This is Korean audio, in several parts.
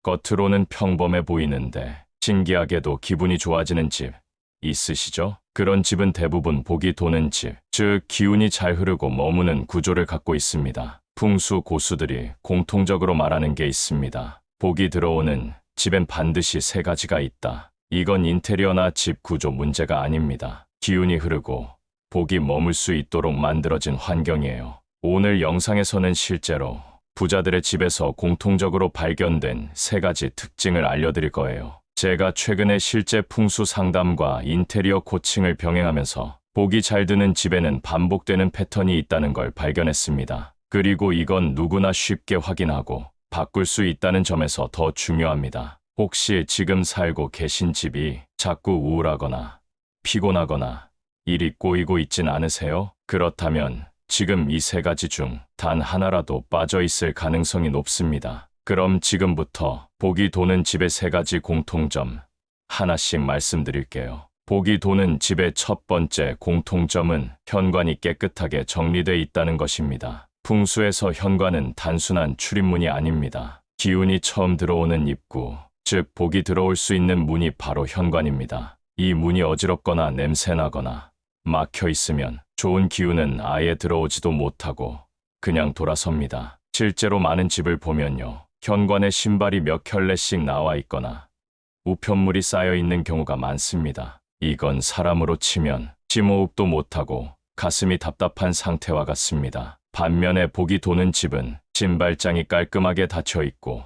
겉으로는 평범해 보이는데 신기하게도 기분이 좋아지는 집 있으시죠? 그런 집은 대부분 복이 도는 집, 즉 기운이 잘 흐르고 머무는 구조를 갖고 있습니다. 풍수 고수들이 공통적으로 말하는 게 있습니다. 복이 들어오는 집엔 반드시 세 가지가 있다. 이건 인테리어나 집 구조 문제가 아닙니다. 기운이 흐르고 복이 머물 수 있도록 만들어진 환경이에요. 오늘 영상에서는 실제로 부자들의 집에서 공통적으로 발견된 세 가지 특징을 알려드릴 거예요. 제가 최근에 실제 풍수 상담과 인테리어 코칭을 병행하면서 복이 잘 드는 집에는 반복되는 패턴이 있다는 걸 발견했습니다. 그리고 이건 누구나 쉽게 확인하고 바꿀 수 있다는 점에서 더 중요합니다. 혹시 지금 살고 계신 집이 자꾸 우울하거나 피곤하거나 일이 꼬이고 있진 않으세요? 그렇다면 지금 이 세 가지 중 단 하나라도 빠져 있을 가능성이 높습니다. 그럼 지금부터 복이 도는 집의 세 가지 공통점 하나씩 말씀드릴게요. 복이 도는 집의 첫 번째 공통점은 현관이 깨끗하게 정리되어 있다는 것입니다. 풍수에서 현관은 단순한 출입문이 아닙니다. 기운이 처음 들어오는 입구, 즉 복이 들어올 수 있는 문이 바로 현관입니다. 이 문이 어지럽거나 냄새나거나 막혀 있으면 좋은 기운은 아예 들어오지도 못하고 그냥 돌아섭니다. 실제로 많은 집을 보면요, 현관에 신발이 몇 켤레씩 나와 있거나 우편물이 쌓여 있는 경우가 많습니다. 이건 사람으로 치면 심호흡도 못하고 가슴이 답답한 상태와 같습니다. 반면에 복이 도는 집은 신발장이 깔끔하게 닫혀 있고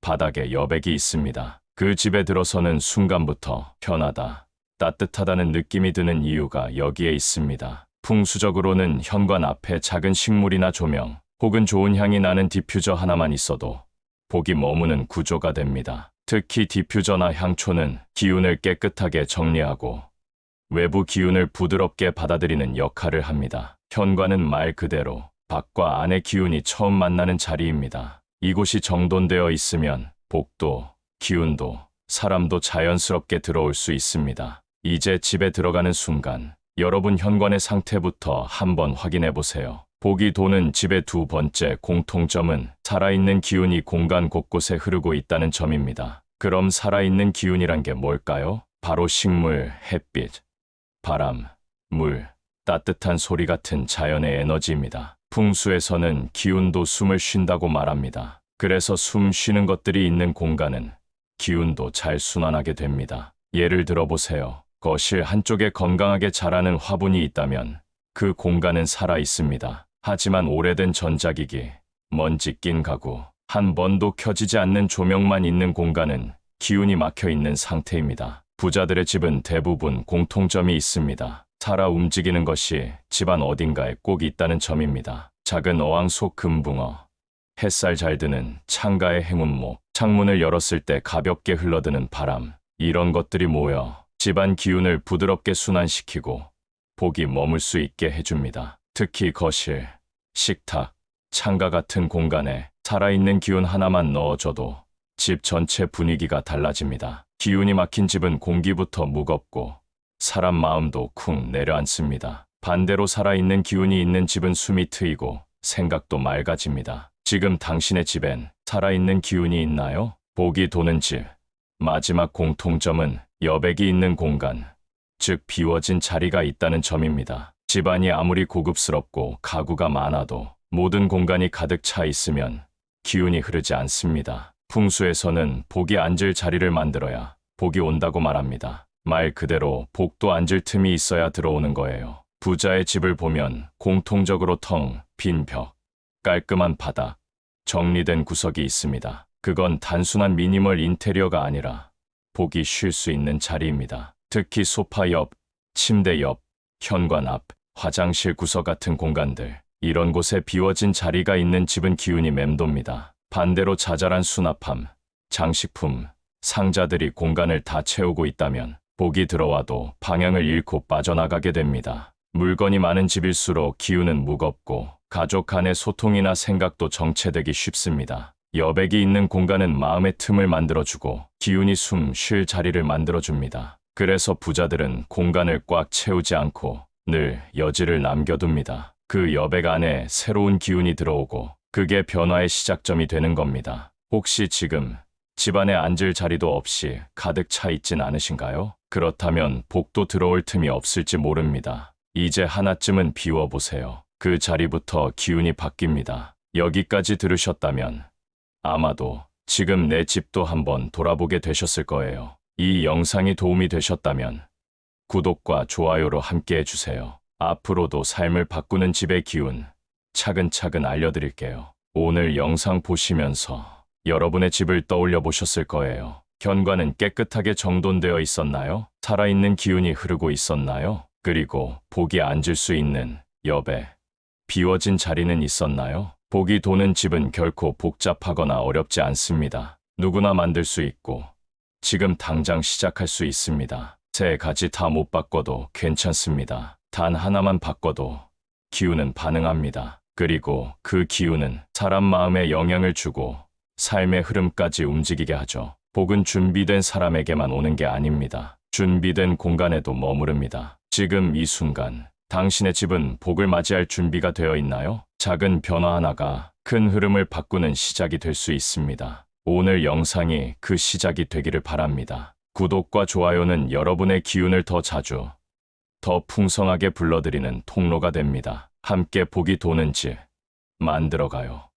바닥에 여백이 있습니다. 그 집에 들어서는 순간부터 편하다, 따뜻하다는 느낌이 드는 이유가 여기에 있습니다. 풍수적으로는 현관 앞에 작은 식물이나 조명, 혹은 좋은 향이 나는 디퓨저 하나만 있어도 복이 머무는 구조가 됩니다. 특히 디퓨저나 향초는 기운을 깨끗하게 정리하고 외부 기운을 부드럽게 받아들이는 역할을 합니다. 현관은 말 그대로 밖과 안의 기운이 처음 만나는 자리입니다. 이곳이 정돈되어 있으면 복도, 기운도, 사람도 자연스럽게 들어올 수 있습니다. 이제 집에 들어가는 순간 여러분 현관의 상태부터 한번 확인해 보세요. 복이 도는 집의 두 번째 공통점은 살아있는 기운이 공간 곳곳에 흐르고 있다는 점입니다. 그럼 살아있는 기운이란 게 뭘까요? 바로 식물, 햇빛, 바람, 물, 따뜻한 소리 같은 자연의 에너지입니다. 풍수에서는 기운도 숨을 쉰다고 말합니다. 그래서 숨 쉬는 것들이 있는 공간은 기운도 잘 순환하게 됩니다. 예를 들어 보세요. 거실 한쪽에 건강하게 자라는 화분이 있다면 그 공간은 살아 있습니다. 하지만 오래된 전자기기, 먼지 낀 가구, 한 번도 켜지지 않는 조명만 있는 공간은 기운이 막혀 있는 상태입니다. 부자들의 집은 대부분 공통점이 있습니다. 살아 움직이는 것이 집안 어딘가에 꼭 있다는 점입니다. 작은 어항 속 금붕어, 햇살 잘 드는 창가의 행운목, 창문을 열었을 때 가볍게 흘러드는 바람, 이런 것들이 모여 집안 기운을 부드럽게 순환시키고 복이 머물 수 있게 해줍니다. 특히 거실, 식탁, 창가 같은 공간에 살아있는 기운 하나만 넣어줘도 집 전체 분위기가 달라집니다. 기운이 막힌 집은 공기부터 무겁고 사람 마음도 쿵 내려앉습니다. 반대로 살아있는 기운이 있는 집은 숨이 트이고 생각도 맑아집니다. 지금 당신의 집엔 살아있는 기운이 있나요? 복이 도는 집 마지막 공통점은 여백이 있는 공간, 즉 비워진 자리가 있다는 점입니다. 집안이 아무리 고급스럽고 가구가 많아도 모든 공간이 가득 차 있으면 기운이 흐르지 않습니다. 풍수에서는 복이 앉을 자리를 만들어야 복이 온다고 말합니다. 말 그대로 복도 앉을 틈이 있어야 들어오는 거예요. 부자의 집을 보면 공통적으로 텅 빈 벽, 깔끔한 바닥, 정리된 구석이 있습니다. 그건 단순한 미니멀 인테리어가 아니라 복이 쉴 수 있는 자리입니다. 특히 소파 옆, 침대 옆, 현관 앞, 화장실 구석 같은 공간들, 이런 곳에 비워진 자리가 있는 집은 기운이 맴돕니다. 반대로 자잘한 수납함, 장식품, 상자들이 공간을 다 채우고 있다면 복이 들어와도 방향을 잃고 빠져나가게 됩니다. 물건이 많은 집일수록 기운은 무겁고 가족 간의 소통이나 생각도 정체되기 쉽습니다. 여백이 있는 공간은 마음의 틈을 만들어주고 기운이 숨 쉴 자리를 만들어줍니다. 그래서 부자들은 공간을 꽉 채우지 않고 늘 여지를 남겨둡니다. 그 여백 안에 새로운 기운이 들어오고 그게 변화의 시작점이 되는 겁니다. 혹시 지금 집안에 앉을 자리도 없이 가득 차 있진 않으신가요? 그렇다면 복도 들어올 틈이 없을지 모릅니다. 이제 하나쯤은 비워보세요. 그 자리부터 기운이 바뀝니다. 여기까지 들으셨다면 아마도 지금 내 집도 한번 돌아보게 되셨을 거예요. 이 영상이 도움이 되셨다면 구독과 좋아요로 함께 해주세요. 앞으로도 삶을 바꾸는 집의 기운 차근차근 알려드릴게요. 오늘 영상 보시면서 여러분의 집을 떠올려 보셨을 거예요. 현관은 깨끗하게 정돈되어 있었나요? 살아있는 기운이 흐르고 있었나요? 그리고 복이 앉을 수 있는 옆에 비워진 자리는 있었나요? 복이 도는 집은 결코 복잡하거나 어렵지 않습니다. 누구나 만들 수 있고 지금 당장 시작할 수 있습니다. 세 가지 다 못 바꿔도 괜찮습니다. 단 하나만 바꿔도 기운은 반응합니다. 그리고 그 기운은 사람 마음에 영향을 주고 삶의 흐름까지 움직이게 하죠. 복은 준비된 사람에게만 오는 게 아닙니다. 준비된 공간에도 머무릅니다. 지금 이 순간 당신의 집은 복을 맞이할 준비가 되어 있나요? 작은 변화 하나가 큰 흐름을 바꾸는 시작이 될 수 있습니다. 오늘 영상이 그 시작이 되기를 바랍니다. 구독과 좋아요는 여러분의 기운을 더 자주, 더 풍성하게 불러들이는 통로가 됩니다. 함께 복이 도는 집 만들어가요.